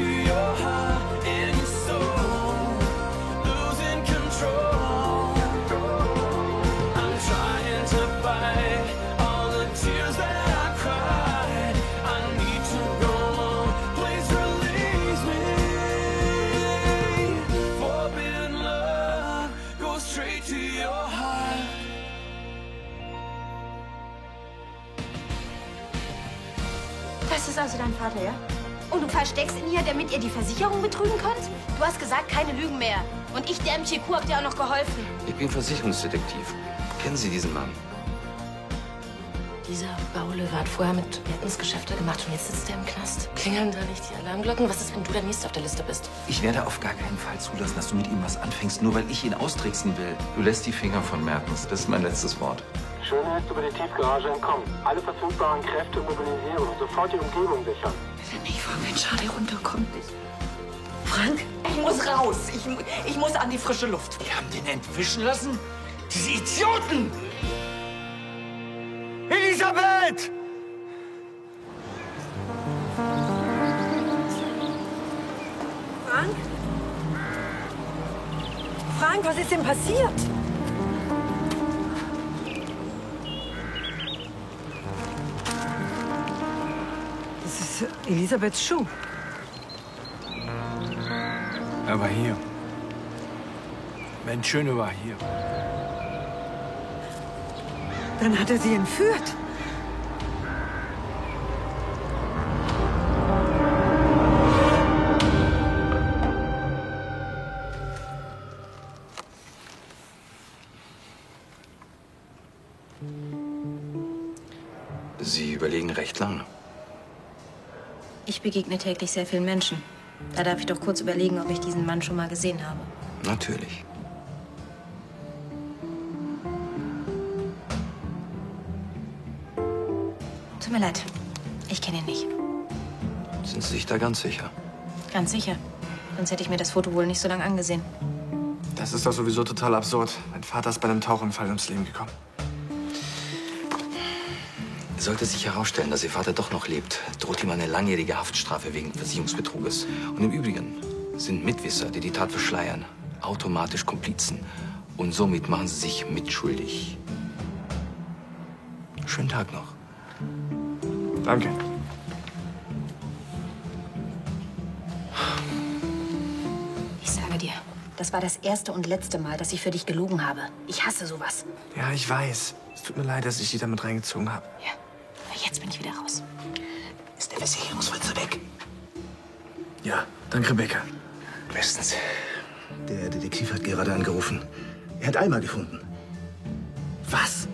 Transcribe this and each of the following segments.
your heart and your soul, losing control. I'm trying to fight all the tears that I cried. I need to go on, please release me. Forbidden love goes straight to your heart. Das ist also dein Vater, ja? Und du versteckst ihn hier, damit ihr die Versicherung betrügen könnt? Du hast gesagt, keine Lügen mehr. Und ich, der MTQ, hab dir auch noch geholfen. Ich bin Versicherungsdetektiv. Kennen Sie diesen Mann? Dieser Baulöwe hat vorher mit Mertens Geschäfte gemacht und jetzt sitzt er im Knast. Klingeln da nicht die Alarmglocken? Was ist, wenn du der Nächste auf der Liste bist? Ich werde auf gar keinen Fall zulassen, dass du mit ihm was anfängst, nur weil ich ihn austricksen will. Du lässt die Finger von Mertens. Das ist mein letztes Wort. Schöne ist über die Tiefgarage entkommen. Alle verfügbaren Kräfte mobilisieren und sofort die Umgebung sichern. Bitte nicht, Frank, wenn Charlie runterkommt. Frank, ich muss raus. Ich muss an die frische Luft. Die haben den entwischen lassen? Diese Idioten! Elisabeth! Frank? Frank, was ist denn passiert? Das ist Elisabeths Schuh. Er war hier. Mensch, Schöne war hier. Dann hat er sie entführt. Sie überlegen recht lange. Ich begegne täglich sehr vielen Menschen. Da darf ich doch kurz überlegen, ob ich diesen Mann schon mal gesehen habe. Natürlich. Tut mir leid. Ich kenne ihn nicht. Sind Sie sich da ganz sicher? Ganz sicher. Sonst hätte ich mir das Foto wohl nicht so lange angesehen. Das ist doch sowieso total absurd. Mein Vater ist bei einem Tauchunfall ums Leben gekommen. Sollte sich herausstellen, dass Ihr Vater doch noch lebt, droht ihm eine langjährige Haftstrafe wegen Versicherungsbetruges. Und im Übrigen sind Mitwisser, die die Tat verschleiern, automatisch Komplizen. Und somit machen sie sich mitschuldig. Schönen Tag noch. Danke. Ich sage dir, das war das erste und letzte Mal, dass ich für dich gelogen habe. Ich hasse sowas. Ja, ich weiß. Es tut mir leid, dass ich Sie damit reingezogen habe. Ja, aber jetzt bin ich wieder raus. Ist der Versicherungsfritze weg? Ja, danke, Rebecca. Bestens. Der Detektiv hat gerade angerufen. Er hat Alma gefunden. Was?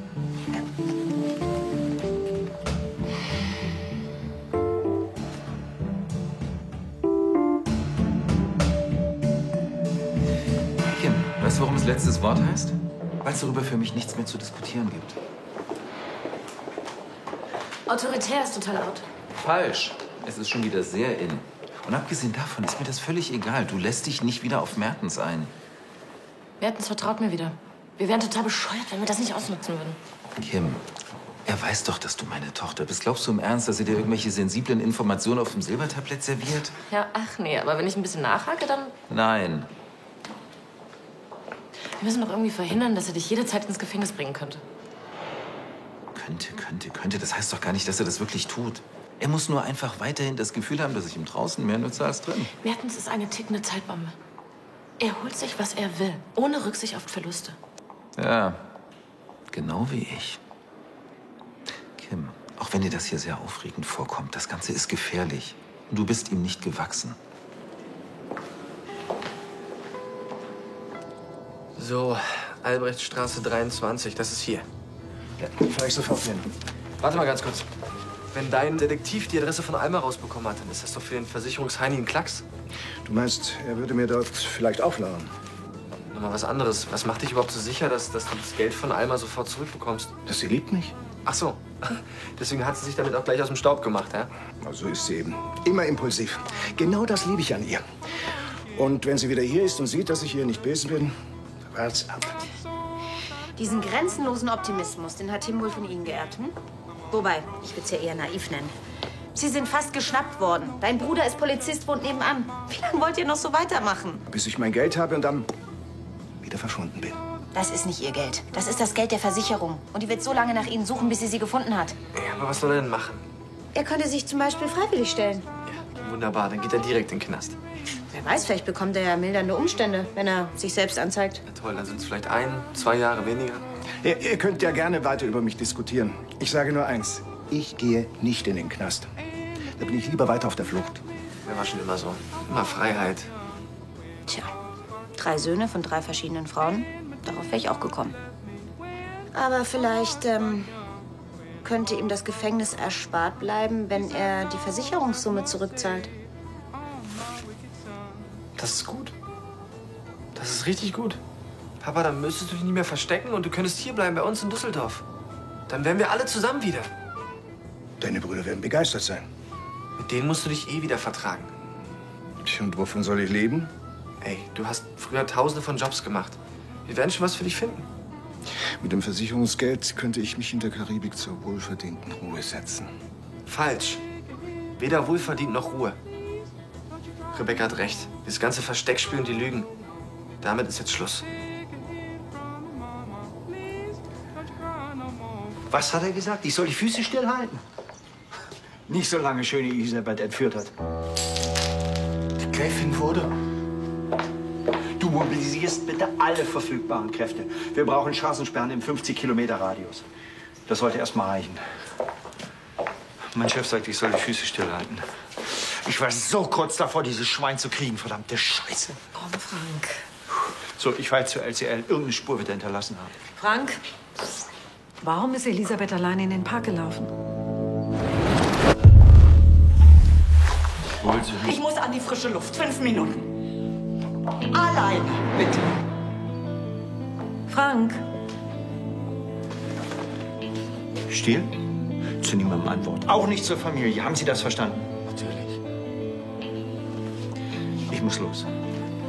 Kim, weißt du, warum es letztes Wort heißt? Weil es darüber für mich nichts mehr zu diskutieren gibt. Autoritär ist total out. Falsch. Es ist schon wieder sehr in. Und abgesehen davon ist mir das völlig egal. Du lässt dich nicht wieder auf Mertens ein. Mertens vertraut mir wieder. Wir wären total bescheuert, wenn wir das nicht ausnutzen würden. Kim, er weiß doch, dass du meine Tochter bist. Glaubst du im Ernst, dass er dir irgendwelche sensiblen Informationen auf dem Silbertablett serviert? Ja, ach nee, aber wenn ich ein bisschen nachhake, dann... Nein. Wir müssen doch irgendwie verhindern, dass er dich jederzeit ins Gefängnis bringen könnte. Könnte. Das heißt doch gar nicht, dass er das wirklich tut. Er muss nur einfach weiterhin das Gefühl haben, dass ich ihm draußen mehr nütze als drin. Mertens ist eine tickende Zeitbombe. Er holt sich, was er will, ohne Rücksicht auf Verluste. Ja, genau wie ich. Kim, auch wenn dir das hier sehr aufregend vorkommt, das Ganze ist gefährlich. Und du bist ihm nicht gewachsen. So, Albrechtstraße 23, das ist hier. Ja, fahr ich sofort hin. Warte mal ganz kurz. Wenn dein Detektiv die Adresse von Alma rausbekommen hat, dann ist das doch für den Versicherungsheini ein Klacks. Du meinst, er würde mir dort vielleicht auflauern? Nochmal was anderes. Was macht dich überhaupt so sicher, dass du das Geld von Alma sofort zurückbekommst? Dass sie liebt mich? Ach so. Deswegen hat sie sich damit auch gleich aus dem Staub gemacht, ja? Na, so ist sie eben. Immer impulsiv. Genau das liebe ich an ihr. Und wenn sie wieder hier ist und sieht, dass ich hier nicht böse bin, wart's ab. Diesen grenzenlosen Optimismus, den hat Tim wohl von Ihnen geerbt, hm? Wobei, ich würde es ja eher naiv nennen. Sie sind fast geschnappt worden. Dein Bruder ist Polizist, wohnt nebenan. Wie lange wollt ihr noch so weitermachen? Bis ich mein Geld habe und dann wieder verschwunden bin. Das ist nicht ihr Geld. Das ist das Geld der Versicherung. Und die wird so lange nach Ihnen suchen, bis sie gefunden hat. Ja, aber was soll er denn machen? Er könnte sich zum Beispiel freiwillig stellen. Ja, wunderbar, dann geht er direkt in den Knast. Wer weiß, vielleicht bekommt er ja mildernde Umstände, wenn er sich selbst anzeigt. Ja, toll, dann sind es vielleicht 1, 2 Jahre weniger. Ihr könnt ja gerne weiter über mich diskutieren. Ich sage nur eins. Ich gehe nicht in den Knast. Da bin ich lieber weiter auf der Flucht. Der war schon immer so. Immer Freiheit. Tja, 3 Söhne von 3 verschiedenen Frauen. Darauf wäre ich auch gekommen. Aber vielleicht könnte ihm das Gefängnis erspart bleiben, wenn er die Versicherungssumme zurückzahlt. Das ist gut. Das ist richtig gut. Papa, dann müsstest du dich nicht mehr verstecken und du könntest hier bleiben bei uns in Düsseldorf. Dann wären wir alle zusammen wieder. Deine Brüder werden begeistert sein. Mit denen musst du dich eh wieder vertragen. Und wovon soll ich leben? Ey, du hast früher Tausende von Jobs gemacht. Wir werden schon was für dich finden. Mit dem Versicherungsgeld könnte ich mich in der Karibik zur wohlverdienten Ruhe setzen. Falsch. Weder wohlverdient noch Ruhe. Rebecca hat recht. Das ganze Versteckspiel und die Lügen. Damit ist jetzt Schluss. Was hat er gesagt? Ich soll die Füße stillhalten? Nicht so lange schöne Elisabeth entführt hat. Die Gräfin wurde. Du mobilisierst bitte alle verfügbaren Kräfte. Wir brauchen Straßensperren im 50-Kilometer-Radius. Das sollte erst mal reichen. Mein Chef sagt, ich soll die Füße stillhalten. Ich war so kurz davor, dieses Schwein zu kriegen. Verdammte Scheiße. Komm, Frank. So, ich fahre zur LCL. Irgendeine Spur wird er hinterlassen haben. Frank, warum ist Elisabeth allein in den Park gelaufen? Ich muss an die frische Luft. 5 Minuten. Alleine, bitte. Frank. Still? Zu niemandem ein Wort. Auch nicht zur Familie. Haben Sie das verstanden? Natürlich. Ich muss los.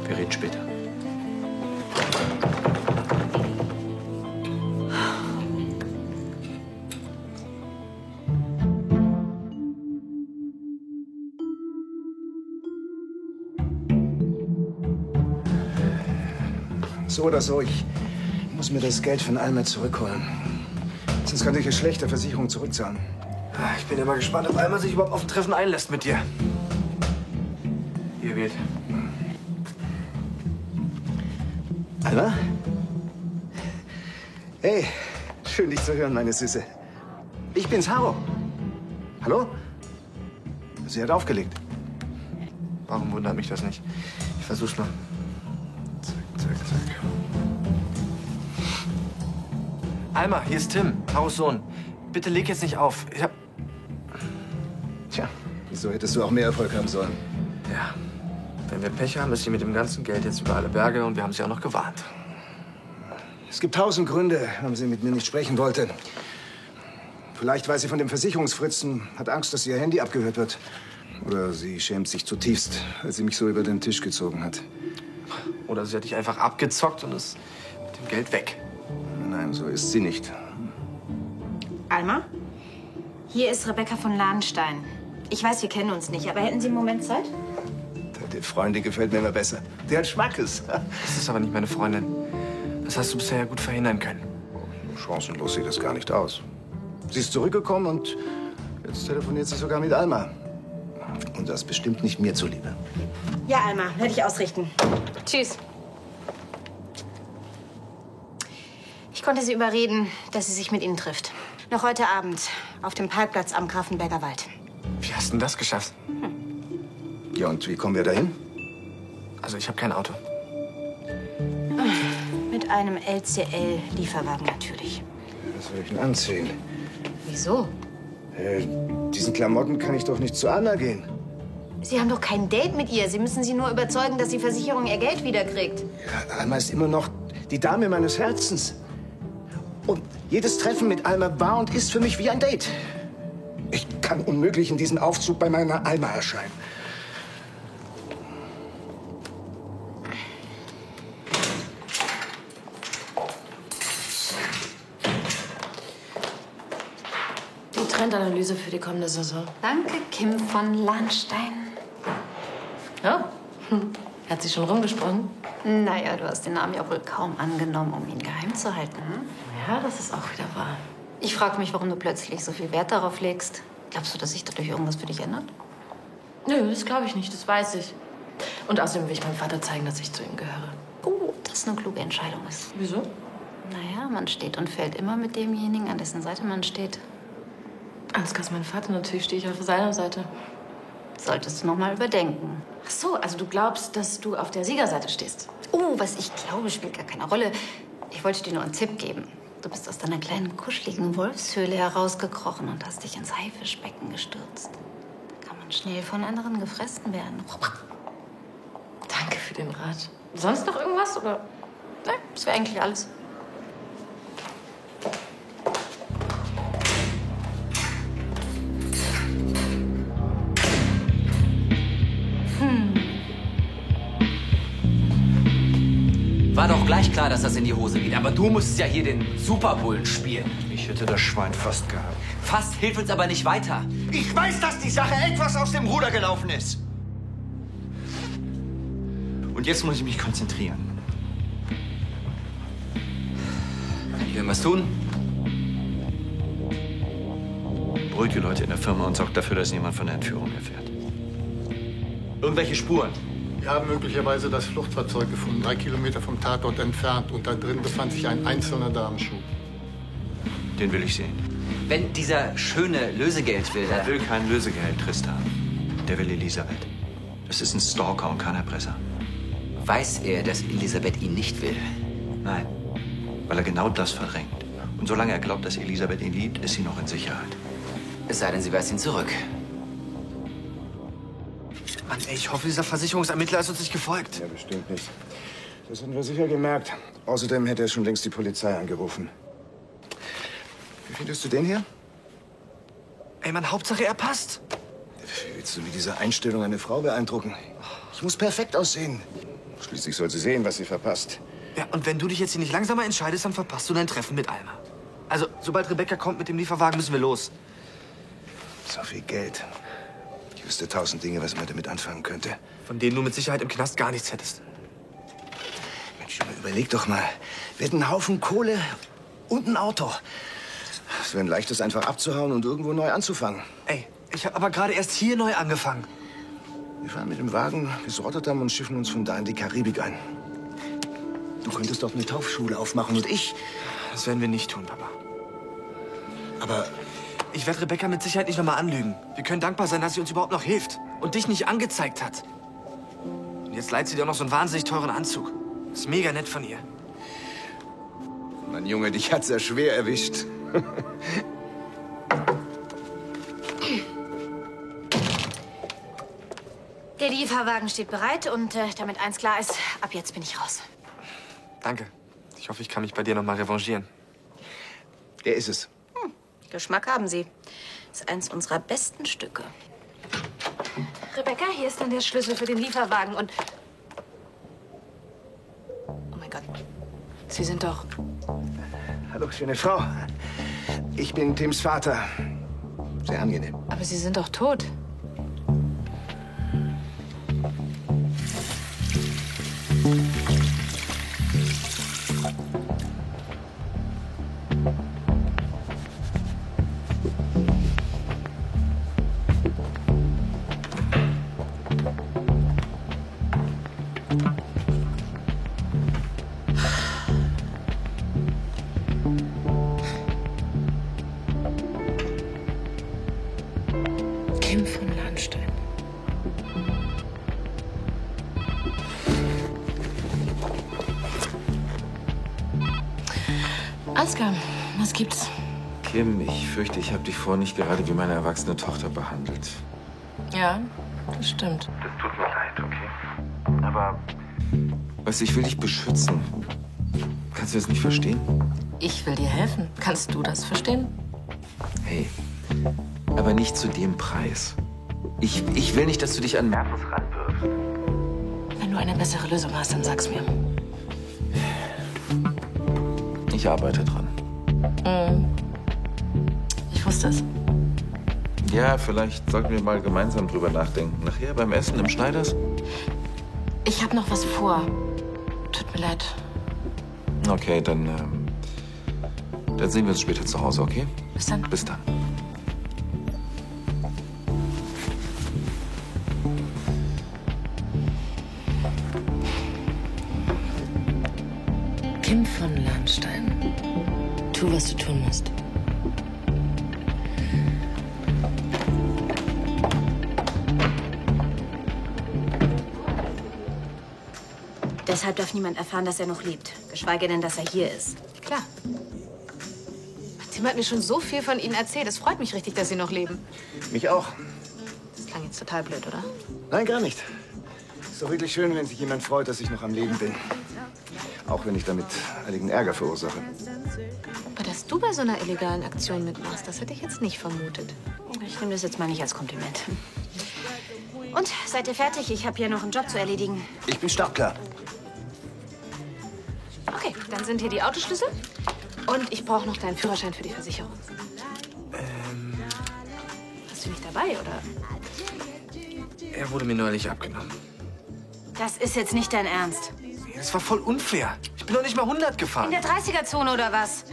Wir reden später. So oder so, ich muss mir das Geld von Alma zurückholen. Sonst kann ich es schlecht der Versicherung zurückzahlen. Ich bin immer gespannt, ob Alma sich überhaupt auf ein Treffen einlässt mit dir. Ihr wählt. Alma? Hey, schön dich zu hören, meine Süße. Ich bin's, Haro. Hallo? Sie hat aufgelegt. Warum wundert mich das nicht? Ich versuch's mal. Zack, zack, zack. Alma, hier ist Tim, Haros Sohn. Bitte leg jetzt nicht auf. Ich hab... Tja, wieso hättest du auch mehr Erfolg haben sollen? Ja, wenn wir Pech haben, ist sie mit dem ganzen Geld jetzt über alle Berge und wir haben sie auch noch gewarnt. Es gibt 1000 Gründe, warum sie mit mir nicht sprechen wollte. Vielleicht weiß sie von dem Versicherungsfritzen, hat Angst, dass ihr Handy abgehört wird. Oder sie schämt sich zutiefst, weil sie mich so über den Tisch gezogen hat. Oder sie hat dich einfach abgezockt und ist mit dem Geld weg. Nein, so ist sie nicht. Alma? Hier ist Rebecca von Lahnstein. Ich weiß, wir kennen uns nicht, aber hätten Sie einen Moment Zeit? Die Freundin gefällt mir immer besser. Die hat Schmackes. Das ist aber nicht meine Freundin. Das hast du bisher ja gut verhindern können. Chancenlos sieht das gar nicht aus. Sie ist zurückgekommen und jetzt telefoniert sie sogar mit Alma. Und das bestimmt nicht mir zuliebe. Ja, Alma, werde ich ausrichten. Tschüss. Ich konnte sie überreden, dass sie sich mit Ihnen trifft. Noch heute Abend auf dem Parkplatz am Grafenberger Wald. Wie hast du denn das geschafft? Ja, und wie kommen wir dahin? Also, ich habe kein Auto. Mit einem LCL-Lieferwagen natürlich. Was soll ich denn anziehen? Wieso? Diesen Klamotten kann ich doch nicht zu Anna gehen. Sie haben doch kein Date mit ihr. Sie müssen sie nur überzeugen, dass die Versicherung ihr Geld wiederkriegt. Ja, Alma ist immer noch die Dame meines Herzens. Und jedes Treffen mit Alma war und ist für mich wie ein Date. Ich kann unmöglich in diesem Aufzug bei meiner Alma erscheinen. Die Trendanalyse für die kommende Saison. Danke, Kim von Lahnstein. Ja? Hat sie schon rumgesprochen? Naja, du hast den Namen ja wohl kaum angenommen, um ihn geheim zu halten. Hm? Ja, das ist auch wieder wahr. Ich frage mich, warum du plötzlich so viel Wert darauf legst. Glaubst du, dass sich dadurch irgendwas für dich ändert? Nö, das glaube ich nicht, das weiß ich. Und außerdem will ich meinem Vater zeigen, dass ich zu ihm gehöre. Das eine kluge Entscheidung ist. Wieso? Naja, man steht und fällt immer mit demjenigen, an dessen Seite man steht. Ansgar ist mein Vater, natürlich stehe ich auf seiner Seite. Solltest du noch mal überdenken. Ach so, also du glaubst, dass du auf der Siegerseite stehst? Was ich glaube, spielt gar keine Rolle. Ich wollte dir nur einen Tipp geben. Du bist aus deiner kleinen, kuscheligen Wolfshöhle herausgekrochen und hast dich ins Haifischbecken gestürzt. Da kann man schnell von anderen gefressen werden. Danke für den Rat. Sonst noch irgendwas, oder? Nein, das wäre eigentlich alles. War doch gleich klar, dass das in die Hose geht. Aber du musstest ja hier den Superbullen spielen. Ich hätte das Schwein fast gehabt. Fast hilft uns aber nicht weiter. Ich weiß, dass die Sache etwas aus dem Ruder gelaufen ist. Und jetzt muss ich mich konzentrieren. Kann ich irgendwas tun? Beruhigt die Leute in der Firma und sorgt dafür, dass niemand von der Entführung erfährt. Irgendwelche Spuren? Wir haben möglicherweise das Fluchtfahrzeug gefunden, 3 Kilometer vom Tatort entfernt. Und da drin befand sich ein einzelner Damenschuh. Den will ich sehen. Wenn dieser schöne Lösegeld will... Er will kein Lösegeld, Tristan. Der will Elisabeth. Das ist ein Stalker und kein Erpresser. Weiß er, dass Elisabeth ihn nicht will? Nein, weil er genau das verdrängt. Und solange er glaubt, dass Elisabeth ihn liebt, ist sie noch in Sicherheit. Es sei denn, sie weist ihn zurück. Mann, ey, ich hoffe, dieser Versicherungsermittler ist uns nicht gefolgt. Ja, bestimmt nicht. Das hätten wir sicher gemerkt. Außerdem hätte er schon längst die Polizei angerufen. Wie findest du den hier? Ey, Mann, Hauptsache er passt. Wie willst du mit dieser Einstellung eine Frau beeindrucken? Ich muss perfekt aussehen. Schließlich soll sie sehen, was sie verpasst. Ja, und wenn du dich jetzt hier nicht langsamer entscheidest, dann verpasst du dein Treffen mit Alma. Also, sobald Rebecca kommt mit dem Lieferwagen, müssen wir los. So viel Geld. Ich wüsste 1000 Dinge, was man damit anfangen könnte. Von denen du mit Sicherheit im Knast gar nichts hättest. Mensch, überleg doch mal. Wir hätten einen Haufen Kohle und ein Auto. Es wäre ein leichtes, einfach abzuhauen und irgendwo neu anzufangen. Ey, ich habe aber gerade erst hier neu angefangen. Wir fahren mit dem Wagen bis Rotterdam und schiffen uns von da in die Karibik ein. Du könntest doch eine Taufschule aufmachen und ich... Das werden wir nicht tun, Papa. Aber... Ich werde Rebecca mit Sicherheit nicht nochmal anlügen. Wir können dankbar sein, dass sie uns überhaupt noch hilft und dich nicht angezeigt hat. Und jetzt leiht sie dir auch noch so einen wahnsinnig teuren Anzug. Das ist mega nett von ihr. Mein Junge, dich hat's ja schwer erwischt. Der Lieferwagen steht bereit und damit eins klar ist, ab jetzt bin ich raus. Danke. Ich hoffe, ich kann mich bei dir nochmal revanchieren. Er ist es. Geschmack haben Sie. Ist eins unserer besten Stücke. Rebecca, hier ist dann der Schlüssel für den Lieferwagen und... Oh mein Gott. Sie sind doch... Hallo, schöne Frau. Ich bin Tims Vater. Sehr angenehm. Aber Sie sind doch tot. Kim von Lahnstein. Ansgar, was gibt's? Kim, ich fürchte, ich habe dich vorher nicht gerade wie meine erwachsene Tochter behandelt. Ja, das stimmt. Das tut mir leid, okay? Aber... Weißt du, ich will dich beschützen. Kannst du das nicht verstehen? Ich will dir helfen. Kannst du das verstehen? Hey, aber nicht zu dem Preis. Ich will nicht, dass du dich an Nervus ranwirfst. Wenn du eine bessere Lösung hast, dann sag's mir. Ich arbeite dran. Ich wusste es. Ja, vielleicht sollten wir mal gemeinsam drüber nachdenken. Nachher beim Essen im Schneiders? Ich habe noch was vor. Tut mir leid. Okay, dann sehen wir uns später zu Hause, okay? Bis dann. Bis dann. Kim von Lahnstein. Tu, was du tun musst. Deshalb darf niemand erfahren, dass er noch lebt. Geschweige denn, dass er hier ist. Klar. Tim hat mir schon so viel von Ihnen erzählt. Es freut mich richtig, dass Sie noch leben. Mich auch. Das klang jetzt total blöd, oder? Nein, gar nicht. Ist doch wirklich schön, wenn sich jemand freut, dass ich noch am Leben bin. Auch wenn ich damit einigen Ärger verursache. Aber dass du bei so einer illegalen Aktion mitmachst, das hätte ich jetzt nicht vermutet. Ich nehme das jetzt mal nicht als Kompliment. Und, seid ihr fertig? Ich habe hier noch einen Job zu erledigen. Ich bin startklar. Okay, dann sind hier die Autoschlüssel. Und ich brauche noch deinen Führerschein für die Versicherung. Hast du nicht dabei, oder? Er wurde mir neulich abgenommen. Das ist jetzt nicht dein Ernst. Das war voll unfair. Ich bin doch nicht mal 100 In gefahren. der 30er-Zone oder was?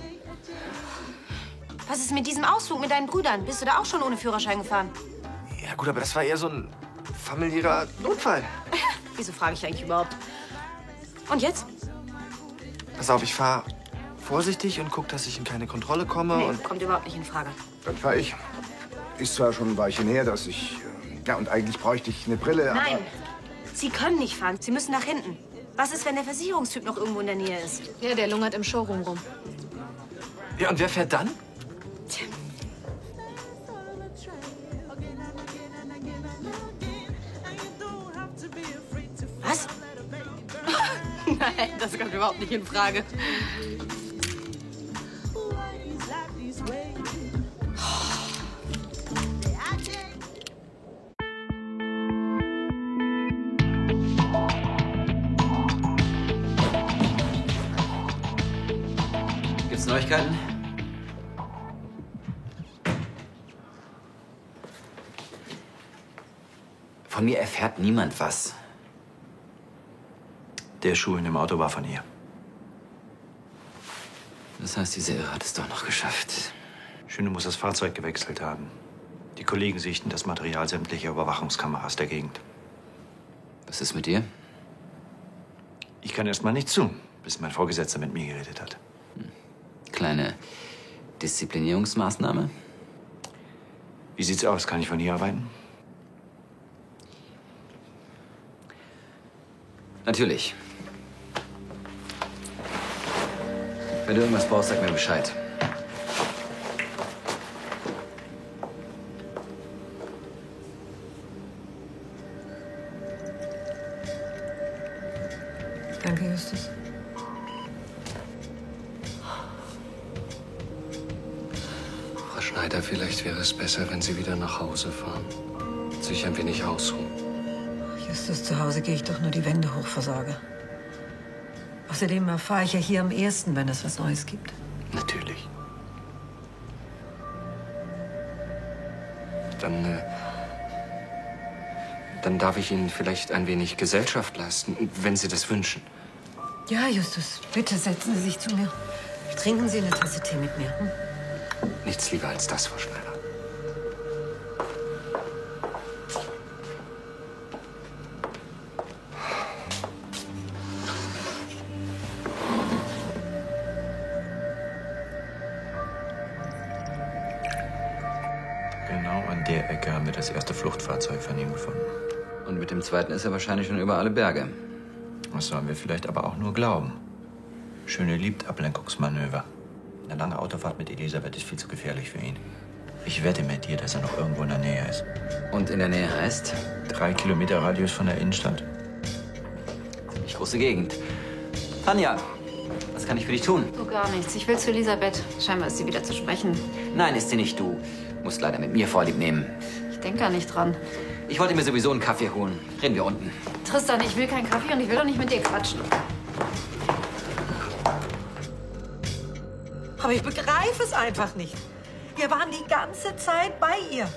Was ist mit diesem Ausflug mit deinen Brüdern? Bist du da auch schon ohne Führerschein gefahren? Ja gut, aber das war eher so ein familiärer Notfall. Wieso frage ich eigentlich überhaupt? Und jetzt? Pass auf, ich fahre vorsichtig und guck, dass ich in keine Kontrolle komme. Nee, Und kommt überhaupt nicht in Frage. Dann fahre ich. Ist zwar schon ein Weilchen her, dass ich... Ja, und eigentlich bräuchte ich eine Brille, Nein, aber... Sie können nicht fahren. Sie müssen nach hinten. Was ist, wenn der Versicherungstyp noch irgendwo in der Nähe ist? Ja, der lungert im Showroom rum. Ja, und wer fährt dann? Tja. Was? Nein, das kommt überhaupt nicht in Frage. Gibt's Neuigkeiten? Von mir erfährt niemand was. Der Schuh in dem Auto war von ihr. Das heißt, diese Irre hat es doch noch geschafft. Schöne muss das Fahrzeug gewechselt haben. Die Kollegen sichten das Material sämtlicher Überwachungskameras der Gegend. Was ist mit dir? Ich kann erst mal nicht zu, bis mein Vorgesetzter mit mir geredet hat. Kleine Disziplinierungsmaßnahme? Wie sieht's aus? Kann ich von hier arbeiten? Natürlich. Wenn du irgendwas brauchst, sag mir Bescheid. Danke, Justus. Frau Schneider, vielleicht wäre es besser, wenn Sie wieder nach Hause fahren. Sich ein wenig ausruhen. Justus, zu Hause gehe ich doch nur die Wände hoch vor Sorge. Außerdem erfahre ich ja hier am ehesten, wenn es was Neues gibt. Natürlich. Dann darf ich Ihnen vielleicht ein wenig Gesellschaft leisten, wenn Sie das wünschen. Ja, Justus, bitte setzen Sie sich zu mir. Trinken Sie eine Tasse Tee mit mir. Hm? Nichts lieber als das, Frau Schneider. Genau an der Ecke haben wir das erste Fluchtfahrzeug von ihm gefunden. Und mit dem zweiten ist er wahrscheinlich schon über alle Berge. Das sollen wir vielleicht aber auch nur glauben. Schöne liebt Ablenkungsmanöver. Eine lange Autofahrt mit Elisabeth ist viel zu gefährlich für ihn. Ich wette mit dir, dass er noch irgendwo in der Nähe ist. Und in der Nähe heißt? 3 Kilometer Radius von der Innenstadt. Ziemlich große Gegend. Tanja, was kann ich für dich tun? Du gar nichts. Ich will zu Elisabeth. Scheinbar ist sie wieder zu sprechen. Nein, ist sie nicht. Du musst leider mit mir Vorlieb nehmen. Ich denke gar nicht dran. Ich wollte mir sowieso einen Kaffee holen. Reden wir unten. Tristan, ich will keinen Kaffee und ich will doch nicht mit dir quatschen. Aber ich begreife es einfach nicht. Wir waren die ganze Zeit bei ihr.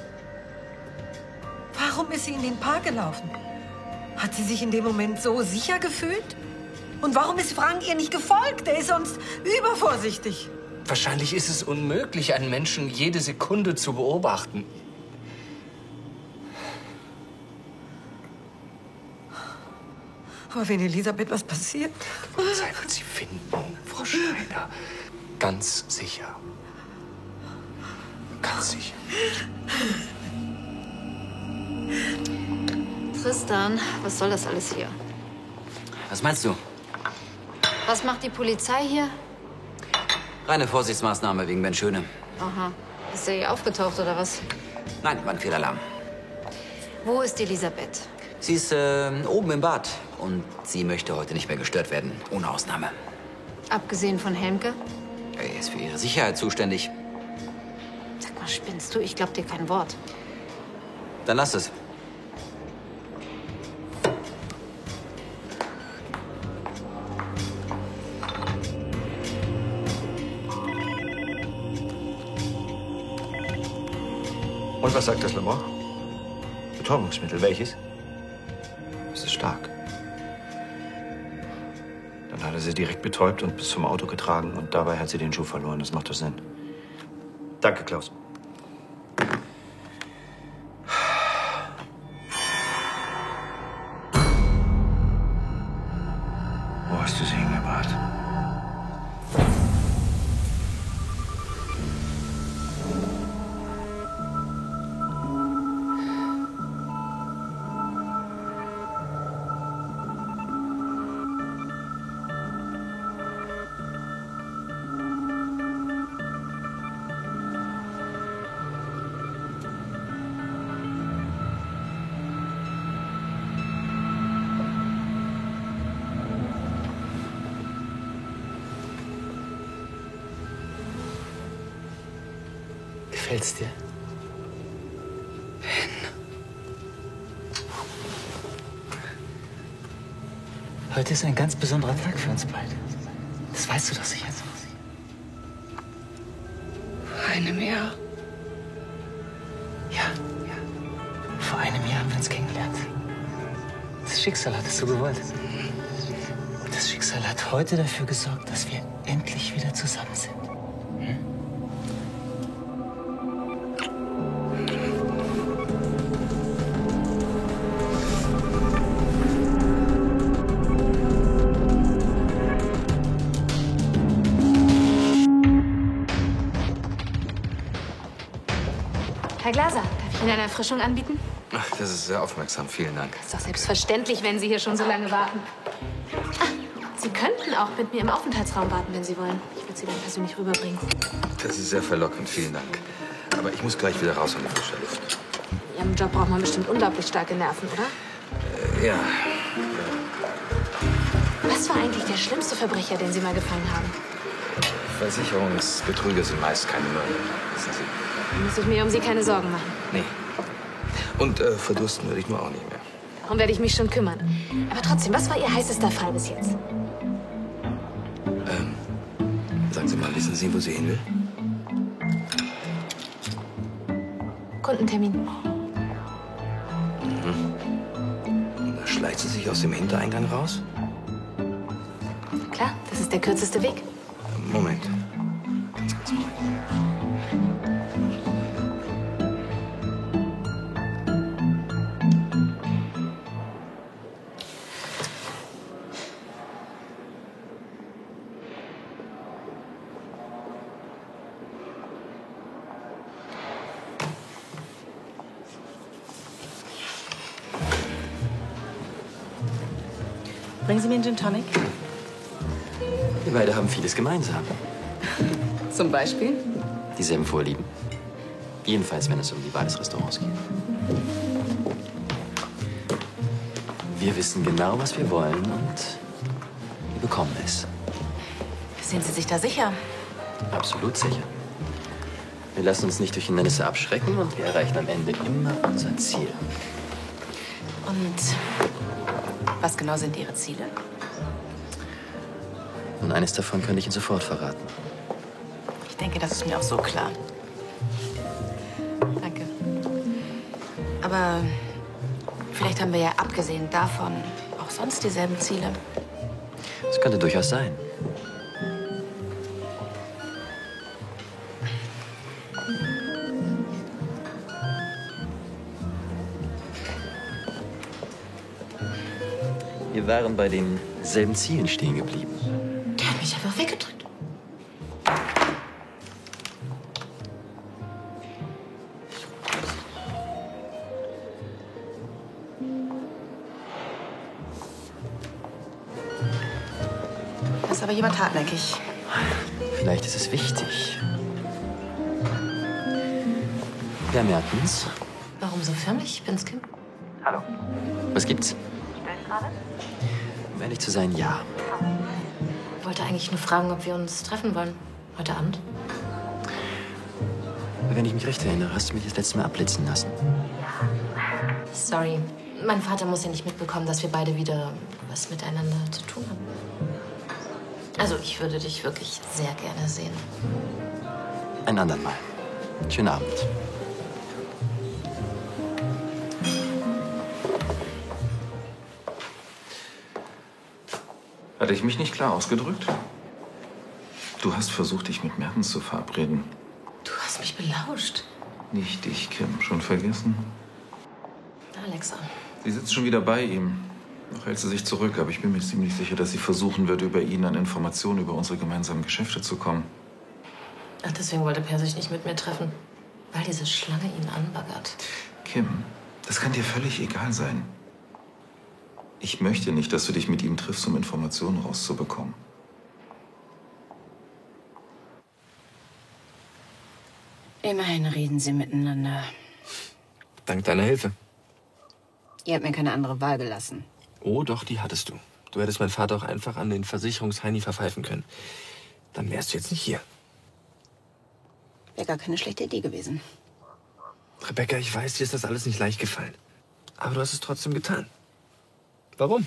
Warum ist sie in den Park gelaufen? Hat sie sich in dem Moment so sicher gefühlt? Und warum ist Frank ihr nicht gefolgt? Er ist sonst übervorsichtig. Wahrscheinlich ist es unmöglich, einen Menschen jede Sekunde zu beobachten. Aber wenn Elisabeth was passiert... Die Polizei wird sie finden, Frau Schneider. Ganz sicher. Ganz sicher. Tristan, was soll das alles hier? Was meinst du? Was macht die Polizei hier? Reine Vorsichtsmaßnahme wegen Ben Schöne. Aha. Ist er hier aufgetaucht oder was? Nein, war ein Fehlalarm. Wo ist Elisabeth? Sie ist oben im Bad. Und sie möchte heute nicht mehr gestört werden. Ohne Ausnahme. Abgesehen von Helmke? Er ist für ihre Sicherheit zuständig. Sag mal, spinnst du? Ich glaub dir kein Wort. Dann lass es. Und was sagt das Labor? Betäubungsmittel, welches? Es ist stark. Dann hat er sie direkt betäubt und bis zum Auto getragen. Und dabei hat sie den Schuh verloren. Das macht doch Sinn. Danke, Klaus. Wo hast du sie hingebracht? Gefällt's dir? Heute ist ein ganz besonderer Tag für uns beide. Das weißt du doch sicher. Vor einem Jahr. Ja. Vor einem Jahr haben wir uns kennengelernt. Das Schicksal hat es so gewollt. Und das Schicksal hat heute dafür gesorgt, dass wir endlich wieder zusammen sind. Herr Glaser, darf ich Ihnen eine Erfrischung anbieten? Ach, das ist sehr aufmerksam. Vielen Dank. Ist doch selbstverständlich, wenn Sie hier schon so lange warten. Ah, Sie könnten auch mit mir im Aufenthaltsraum warten, wenn Sie wollen. Ich würde Sie dann persönlich rüberbringen. Das ist sehr verlockend. Vielen Dank. Aber ich muss gleich wieder raus an die frische Luft. In Ihrem Job braucht man bestimmt unglaublich starke Nerven, oder? Ja. Was war eigentlich der schlimmste Verbrecher, den Sie mal gefangen haben? Versicherungsbetrüger sind meist keine Mörder. Wissen Sie? Dann muss ich mir um Sie keine Sorgen machen. Nee. Und verdursten würde ich nur auch nicht mehr. Darum werde ich mich schon kümmern. Aber trotzdem, was war Ihr heißester Fall bis jetzt? Sagen Sie mal, wissen Sie, wo sie hin will? Kundentermin. Und da schleicht sie sich aus dem Hintereingang raus? Klar, das ist der kürzeste Weg. Moment. Ganz kurz, Moment. Bringen Sie mir einen Gin Tonic? Wir beide haben vieles gemeinsam. Zum Beispiel? Dieselben Vorlieben. Jedenfalls, wenn es um die Wahl des Restaurants geht. Wir wissen genau, was wir wollen und wir bekommen es. Sind Sie sich da sicher? Absolut sicher. Wir lassen uns nicht durch Hindernisse abschrecken und wir erreichen am Ende immer unser Ziel. Und was genau sind Ihre Ziele? Und eines davon könnte ich Ihnen sofort verraten. Ich denke, das ist mir auch so klar. Danke. Aber vielleicht haben wir ja abgesehen davon auch sonst dieselben Ziele. Das könnte durchaus sein. Wir waren bei denselben Zielen stehen geblieben. Der hat mich einfach weggedrückt. Da ist aber jemand hartnäckig. Vielleicht ist es wichtig. Herr Mertens. Warum so förmlich? Ich bin's, Kim. Hallo. Was gibt's? Stellt gerade? Um ehrlich zu sein, ja. Ich wollte eigentlich nur fragen, ob wir uns treffen wollen. Heute Abend. Wenn ich mich recht erinnere, hast du mich das letzte Mal abblitzen lassen. Sorry. Mein Vater muss ja nicht mitbekommen, dass wir beide wieder was miteinander zu tun haben. Also, ich würde dich wirklich sehr gerne sehen. Ein andern Mal. Schönen Abend. Hatte ich mich nicht klar ausgedrückt? Du hast versucht, dich mit Mertens zu verabreden. Du hast mich belauscht. Nicht dich, Kim. Schon vergessen? Alexa. Sie sitzt schon wieder bei ihm. Noch hält sie sich zurück, aber ich bin mir ziemlich sicher, dass sie versuchen wird, über ihn an Informationen über unsere gemeinsamen Geschäfte zu kommen. Ach, deswegen wollte Per sich nicht mit mir treffen. Weil diese Schlange ihn anbaggert. Kim, das kann dir völlig egal sein. Ich möchte nicht, dass du dich mit ihm triffst, um Informationen rauszubekommen. Immerhin reden sie miteinander. Dank deiner Hilfe. Ihr habt mir keine andere Wahl gelassen. Oh, doch, die hattest du. Du hättest meinen Vater auch einfach an den Versicherungsheini verpfeifen können. Dann wärst du jetzt nicht hier. Wäre gar keine schlechte Idee gewesen. Rebecca, ich weiß, dir ist das alles nicht leicht gefallen. Aber du hast es trotzdem getan. Warum?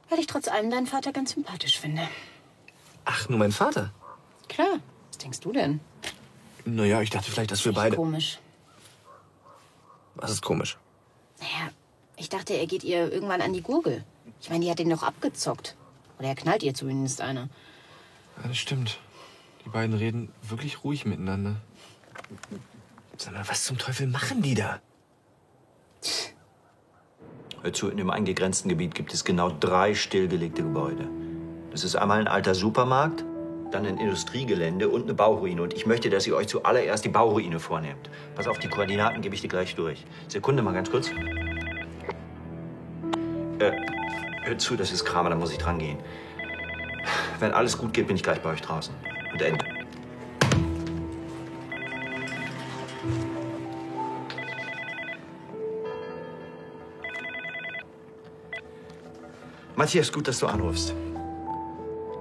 Weil ich trotz allem deinen Vater ganz sympathisch finde. Ach, nur mein Vater? Klar. Was denkst du denn? Naja, ich dachte vielleicht, dass wir beide... Komisch. Was ist komisch? Naja, ich dachte, er geht ihr irgendwann an die Gurgel. Ich meine, die hat ihn doch abgezockt. Oder er knallt ihr zumindest eine. Ja, das stimmt. Die beiden reden wirklich ruhig miteinander. Sag mal, was zum Teufel machen die da? Hör zu, in dem eingegrenzten Gebiet gibt es genau 3 stillgelegte Gebäude. Das ist einmal ein alter Supermarkt, dann ein Industriegelände und eine Bauruine. Und ich möchte, dass ihr euch zuallererst die Bauruine vornehmt. Pass auf, die Koordinaten gebe ich dir gleich durch. Sekunde mal ganz kurz. Hör zu, das ist Kramer, da muss ich dran gehen. Wenn alles gut geht, bin ich gleich bei euch draußen. Und Ende. Matthias, gut, dass du anrufst.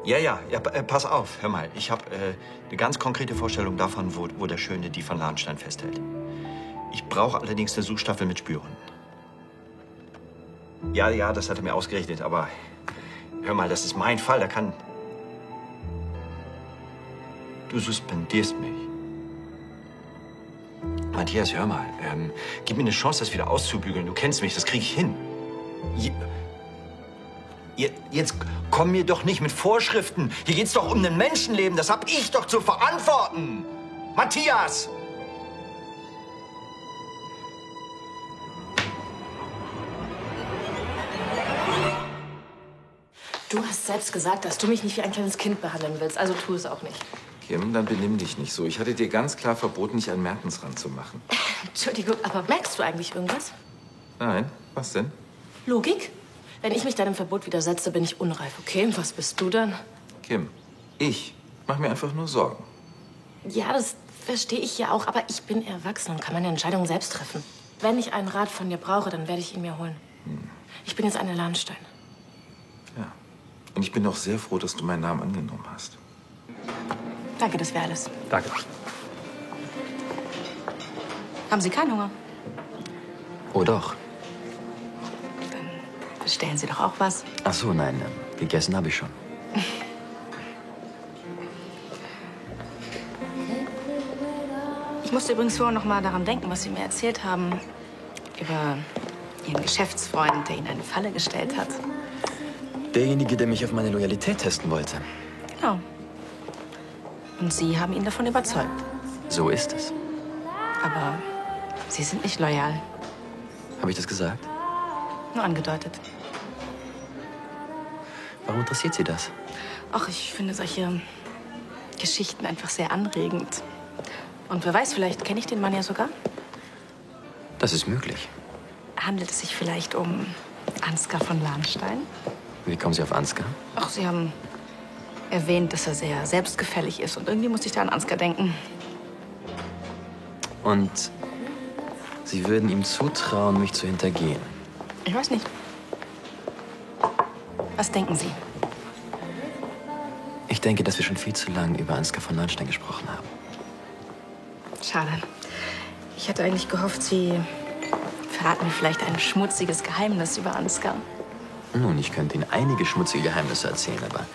Ja, pass auf, hör mal. Ich habe eine ganz konkrete Vorstellung davon, wo der Schöne die von Lahnstein festhält. Ich brauche allerdings eine Suchstaffel mit Spürhunden. Ja, das hat er mir ausgerechnet, aber hör mal, das ist mein Fall, da kann... Du suspendierst mich. Matthias, hör mal, gib mir eine Chance, das wieder auszubügeln. Du kennst mich, das kriege ich hin. Jetzt komm mir doch nicht mit Vorschriften. Hier geht's doch um ein Menschenleben. Das hab ich doch zu verantworten. Matthias! Du hast selbst gesagt, dass du mich nicht wie ein kleines Kind behandeln willst. Also tu es auch nicht. Kim, dann benimm dich nicht so. Ich hatte dir ganz klar verboten, dich an Mertens ranzumachen. Entschuldigung, aber merkst du eigentlich irgendwas? Nein, was denn? Logik? Wenn ich mich deinem Verbot widersetze, bin ich unreif, okay? Und was bist du dann? Kim, ich mach mir einfach nur Sorgen. Ja, das verstehe ich ja auch, aber ich bin erwachsen und kann meine Entscheidungen selbst treffen. Wenn ich einen Rat von dir brauche, dann werde ich ihn mir holen. Ich bin jetzt eine Lahnstein. Ja. Und ich bin auch sehr froh, dass du meinen Namen angenommen hast. Danke, das wäre alles. Danke. Haben Sie keinen Hunger? Oh doch. Bestellen Sie doch auch was. Ach so, nein, gegessen habe ich schon. Ich Ich musste übrigens vorher noch mal daran denken, was Sie mir erzählt haben über Ihren Geschäftsfreund, der Ihnen eine Falle gestellt hat. Derjenige, der mich auf meine Loyalität testen wollte. Genau. Und Sie haben ihn davon überzeugt. So ist es. Aber Sie sind nicht loyal. Habe ich das gesagt? Nur angedeutet. Warum interessiert Sie das? Ach, ich finde solche Geschichten einfach sehr anregend. Und wer weiß, vielleicht kenne ich den Mann ja sogar. Das ist möglich. Handelt es sich vielleicht um Ansgar von Lahnstein? Wie kommen Sie auf Ansgar? Ach, Sie haben erwähnt, dass er sehr selbstgefällig ist. Und irgendwie musste ich da an Ansgar denken. Und Sie würden ihm zutrauen, mich zu hintergehen? Ich weiß nicht. Was denken Sie? Ich denke, dass wir schon viel zu lange über Ansgar von Lahnstein gesprochen haben. Schade. Ich hatte eigentlich gehofft, Sie verraten mir vielleicht ein schmutziges Geheimnis über Ansgar. Nun, ich könnte Ihnen einige schmutzige Geheimnisse erzählen, aber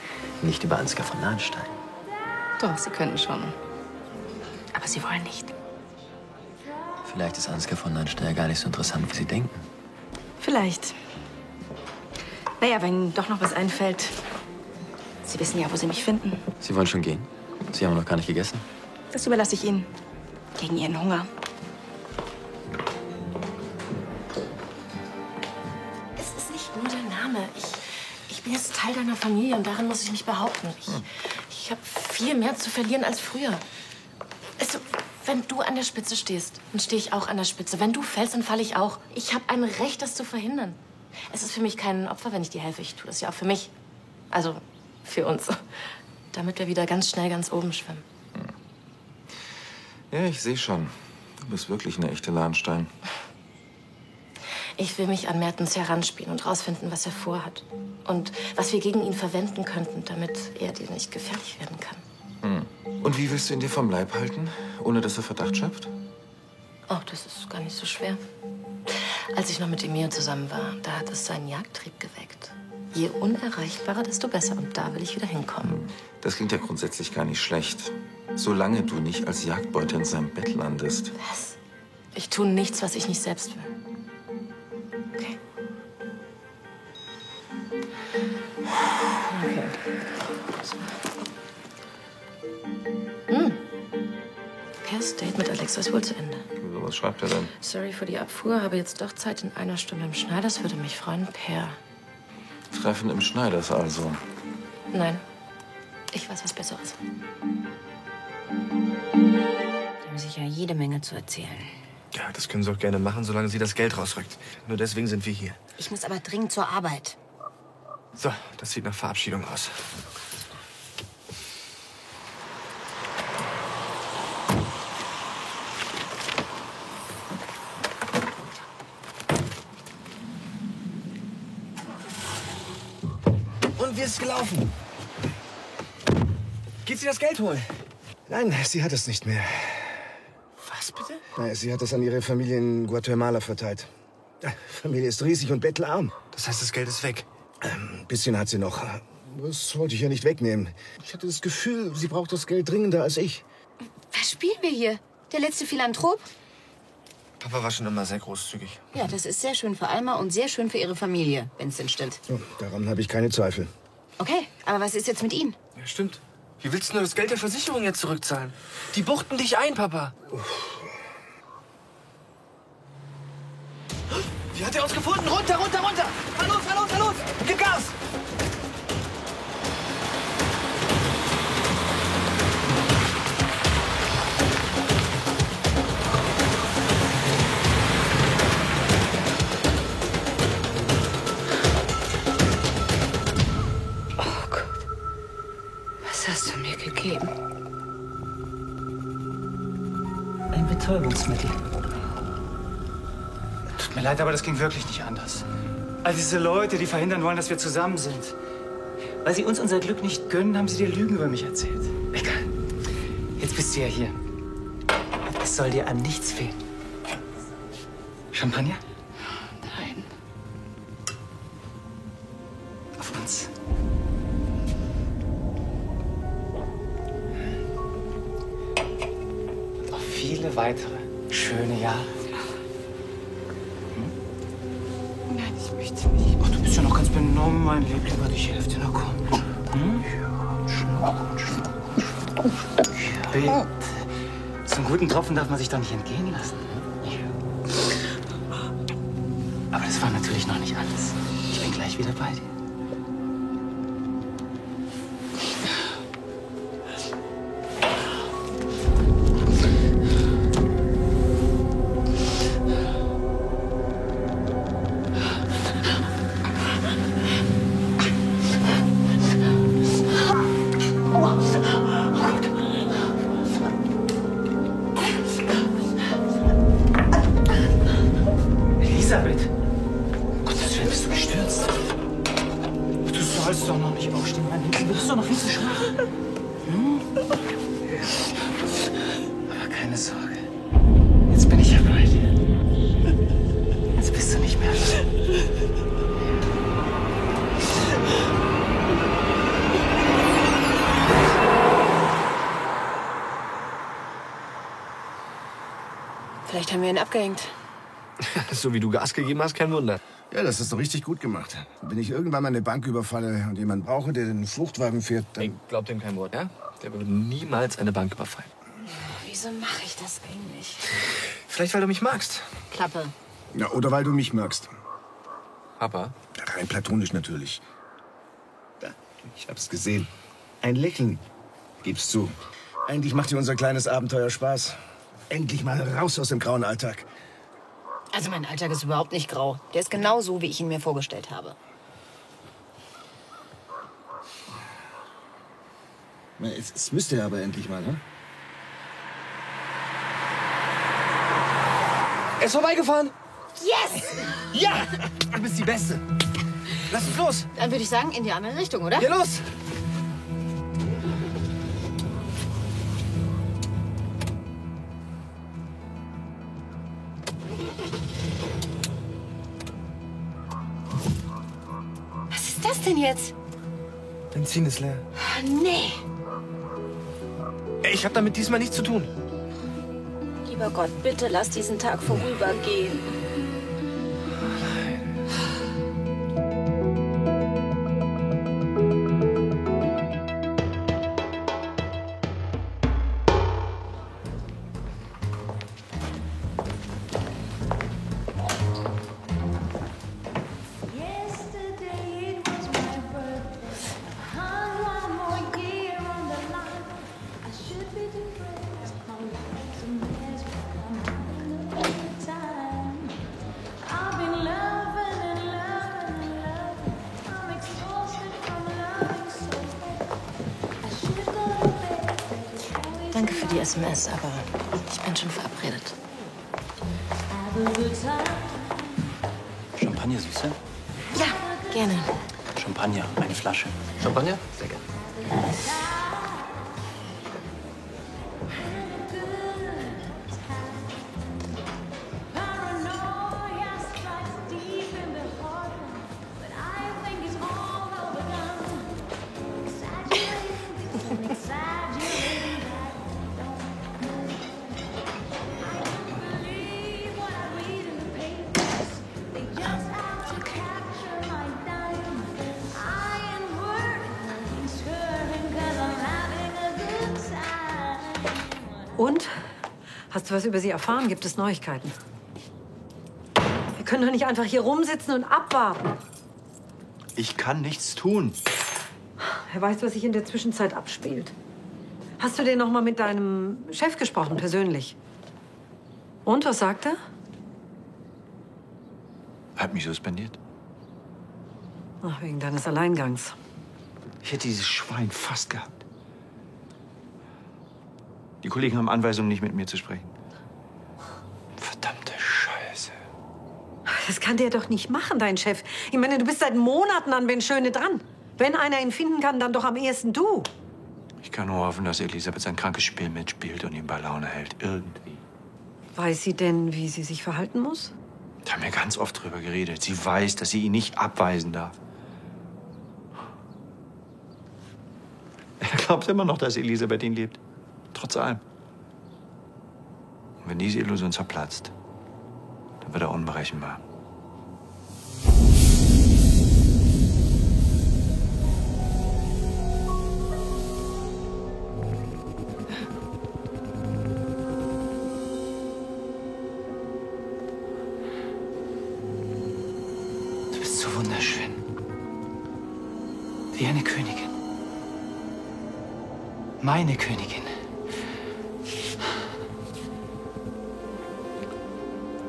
nicht über Ansgar von Lahnstein. Doch, Sie könnten schon. Aber Sie wollen nicht. Vielleicht ist Ansgar von Lahnstein ja gar nicht so interessant, wie Sie denken. Vielleicht. Naja, wenn Ihnen doch noch was einfällt. Sie wissen ja, wo Sie mich finden. Sie wollen schon gehen? Sie haben noch gar nicht gegessen? Das überlasse ich Ihnen. Gegen Ihren Hunger. Es ist nicht nur der Name. Ich bin jetzt Teil deiner Familie und darin muss ich mich behaupten. Ich habe viel mehr zu verlieren als früher. Also, wenn du an der Spitze stehst, dann stehe ich auch an der Spitze. Wenn du fällst, dann falle ich auch. Ich habe ein Recht, das zu verhindern. Es ist für mich kein Opfer, wenn ich dir helfe. Ich tue das ja auch für mich. Also, für uns. Damit wir wieder ganz schnell ganz oben schwimmen. Ja, ich sehe schon. Du bist wirklich eine echte Lahnstein. Ich will mich an Mertens heranspielen und rausfinden, was er vorhat. Und was wir gegen ihn verwenden könnten, damit er dir nicht gefährlich werden kann. Und wie willst du ihn dir vom Leib halten, ohne dass er Verdacht schöpft? Oh, das ist gar nicht so schwer. Als ich noch mit Emil zusammen war, da hat es seinen Jagdtrieb geweckt. Je unerreichbarer, desto besser. Und da will ich wieder hinkommen. Das klingt ja grundsätzlich gar nicht schlecht. Solange du nicht als Jagdbeute in seinem Bett landest. Was? Ich tue nichts, was ich nicht selbst will. Okay. Okay. Pers Date mit Alexa ist wohl zu Ende. Was schreibt er denn? Sorry für die Abfuhr, habe jetzt doch Zeit in einer Stunde im Schneiders. Würde mich freuen, Per. Treffen im Schneiders also. Nein, ich weiß was Besseres. Die haben sicher jede Menge zu erzählen. Ja, das können Sie auch gerne machen, solange sie das Geld rausrückt. Nur deswegen sind wir hier. Ich muss aber dringend zur Arbeit. So, das sieht nach Verabschiedung aus. Und wie ist es gelaufen? Geht sie das Geld holen? Nein, sie hat es nicht mehr. Was bitte? Naja, sie hat es an ihre Familie in Guatemala verteilt. Die Familie ist riesig und bettelarm. Das heißt, das Geld ist weg? Ein bisschen hat sie noch. Das wollte ich ihr nicht wegnehmen. Ich hatte das Gefühl, sie braucht das Geld dringender als ich. Was spielen wir hier? Der letzte Philanthrop? Papa war schon immer sehr großzügig. Ja, das ist sehr schön für Alma und sehr schön für ihre Familie, wenn es denn stimmt. So, daran habe ich keine Zweifel. Okay, aber was ist jetzt mit Ihnen? Ja, stimmt. Wie willst du nur das Geld der Versicherung jetzt zurückzahlen? Die buchten dich ein, Papa. Wie hat er uns gefunden? Runter, runter, runter! Fahr los, fahr los, fahr los! Gib Gas! Oh Gott. Was hast du mir gegeben? Ein Betäubungsmittel. Tut mir leid, aber das ging wirklich nicht anders. All diese Leute, die verhindern wollen, dass wir zusammen sind. Weil sie uns unser Glück nicht gönnen, haben sie dir Lügen über mich erzählt. Egal. Jetzt bist du ja hier. Es soll dir an nichts fehlen. Champagner? Nein. Auf uns. Auf viele weitere schöne Jahre? Nein, ich möchte nicht. Ach, du bist ja noch ganz benommen, mein Liebling. Die Hälfte, na komm. Bitte. Zum guten Tropfen darf man sich doch nicht entgehen lassen. Aber das war natürlich noch nicht alles. Ich bin gleich wieder bei dir. Elisabeth! Gottes Willen, bist du gestürzt? Du sollst doch noch nicht aufstehen, mein Liebling. Du bist doch noch viel zu schwach. Hm? Aber keine Sorge. Jetzt bin ich ja bei dir. Jetzt bist du nicht mehr allein. Vielleicht haben wir ihn abgehängt. So wie du Gas gegeben hast, kein Wunder. Ja, das ist doch richtig gut gemacht. Wenn ich irgendwann mal eine Bank überfalle und jemanden brauche, der den Fluchtwagen fährt, dann... Ich glaub dem kein Wort, ja? Der würde niemals eine Bank überfallen. Wieso mache ich das eigentlich? Vielleicht, weil du mich magst. Klappe. Ja, oder weil du mich magst. Papa? Ja, rein platonisch natürlich. Ja, ich hab's gesehen. Ein Lächeln. Gib's zu. Eigentlich macht dir unser kleines Abenteuer Spaß. Endlich mal raus aus dem grauen Alltag. Also mein Alltag ist überhaupt nicht grau. Der ist genau so, wie ich ihn mir vorgestellt habe. Na, es müsste aber endlich mal, ne? Er ist vorbeigefahren. Yes! Ja! Du bist die Beste. Lass uns los. Dann würde ich sagen, in die andere Richtung, oder? Geh los! Was ist das denn jetzt? Benzin ist leer. Nee. Ich hab damit diesmal nichts zu tun. Lieber Gott, bitte lass diesen Tag vorübergehen. Danke für die SMS, aber ich bin schon verabredet. Champagner, Süße? Ja, gerne. Champagner, eine Flasche. Champagner? Sehr gerne. Und? Hast du was über sie erfahren? Gibt es Neuigkeiten? Wir können doch nicht einfach hier rumsitzen und abwarten. Ich kann nichts tun. Wer weiß, was sich in der Zwischenzeit abspielt. Hast du denn noch mal mit deinem Chef gesprochen, persönlich? Und, was sagt er? Hat mich suspendiert. Ach, wegen deines Alleingangs. Ich hätte dieses Schwein fast gehabt. Die Kollegen haben Anweisungen, nicht mit mir zu sprechen. Verdammte Scheiße. Das kann der doch nicht machen, dein Chef. Ich meine, du bist seit Monaten an Ben Schöne dran. Wenn einer ihn finden kann, dann doch am ehesten du. Ich kann nur hoffen, dass Elisabeth sein krankes Spiel mitspielt und ihn bei Laune hält. Irgendwie. Weiß sie denn, wie sie sich verhalten muss? Da haben wir ganz oft drüber geredet. Sie weiß, dass sie ihn nicht abweisen darf. Er glaubt immer noch, dass Elisabeth ihn liebt. Trotz allem. Wenn diese Illusion zerplatzt, dann wird er unberechenbar. Du bist so wunderschön. Wie eine Königin. Meine Königin.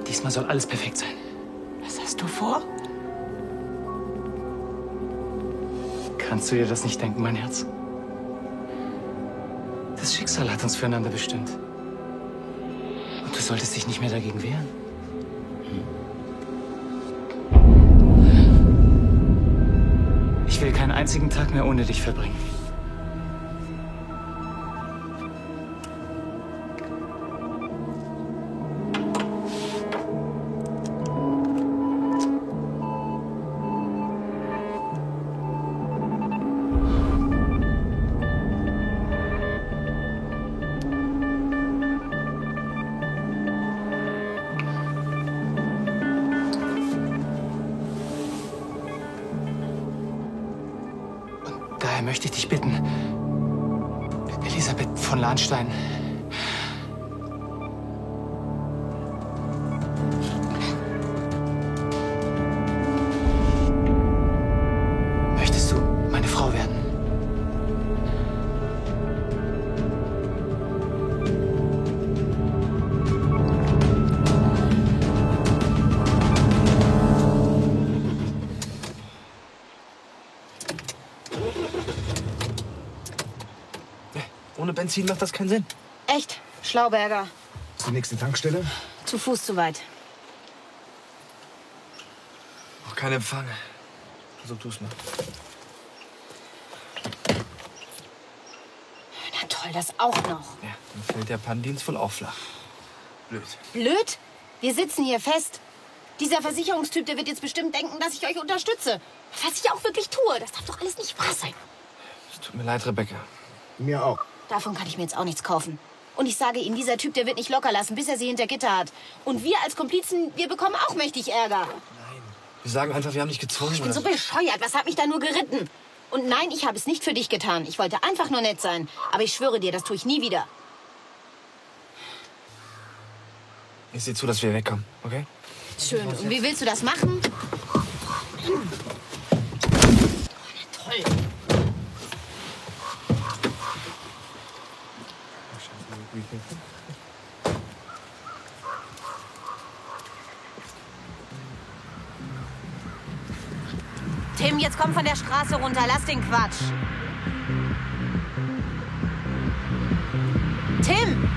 Diesmal soll alles perfekt sein. Was hast du vor? Kannst du dir das nicht denken, mein Herz? Das Schicksal hat uns füreinander bestimmt. Und du solltest dich nicht mehr dagegen wehren. Ich will keinen einzigen Tag mehr ohne dich verbringen. Daher möchte ich dich bitten, Elisabeth von Lahnstein, möchtest du meine Frau werden? Ohne Benzin macht das keinen Sinn. Echt? Schlauberger. Zur nächsten Tankstelle? Zu Fuß zu weit. Noch kein Empfang. Versuch du's mal. Na toll, das auch noch. Ja, dann fällt der Pannendienst wohl auch flach. Blöd. Blöd? Wir sitzen hier fest. Dieser Versicherungstyp, der wird jetzt bestimmt denken, dass ich euch unterstütze. Was ich auch wirklich tue, das darf doch alles nicht wahr sein. Es tut mir leid, Rebecca. Mir auch. Davon kann ich mir jetzt auch nichts kaufen. Und ich sage Ihnen, dieser Typ, der wird nicht locker lassen, bis er sie hinter Gitter hat. Und wir als Komplizen, wir bekommen auch mächtig Ärger. Wir sagen einfach, wir haben dich gezwungen. Ich bin so bescheuert, was hat mich da nur geritten? Und nein, ich habe es nicht für dich getan. Ich wollte einfach nur nett sein. Aber ich schwöre dir, das tue ich nie wieder. Ich sehe zu, dass wir wegkommen, okay? Schön. Und wie willst du das machen? Toll. Tim, jetzt komm von der Straße runter. Lass den Quatsch. Tim!